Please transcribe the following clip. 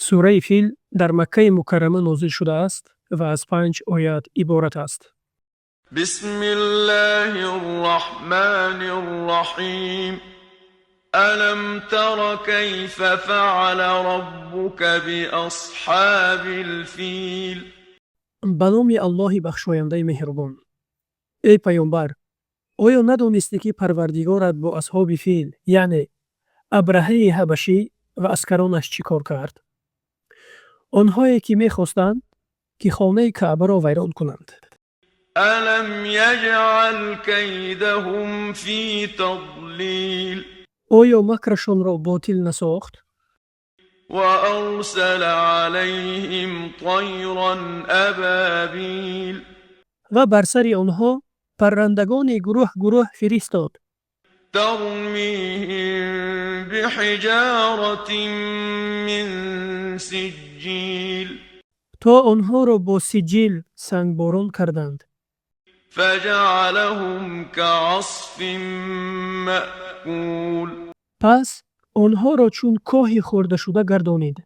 сураи фил дар Маккаи Мукаррама нозил шудааст ва аз 5 оят иборат аст. بسم الله الرحمن الرحيم ألم تر كيف فعل ربك بأصحاب الفيل ба номи Аллоҳи бахшояндаи меҳрубон. Эй паёмбар, оё надонистӣ ки Парвардигорат бо асҳоби фил, яъне Абраҳаи ҳабашӣ ва аскаронаш чӣ кор кард? онҳое ки мехостанд ки хонаи Каъбаро вайрон кунанд. ألم يجعل كيدهم في تضليل оё макрашонро ботил насохт وأرسل عليهم طيرا أبابيل ва бар сари онҳо паррандагони гурӯҳ гурӯҳ фиристод, ترميهم بحجارة من سجيل то онҳоро бо сиҷил сангборон карданд. فجعلهم كعصف مأكول пас онҳоро чун коҳи хӯрдашуда гардонид.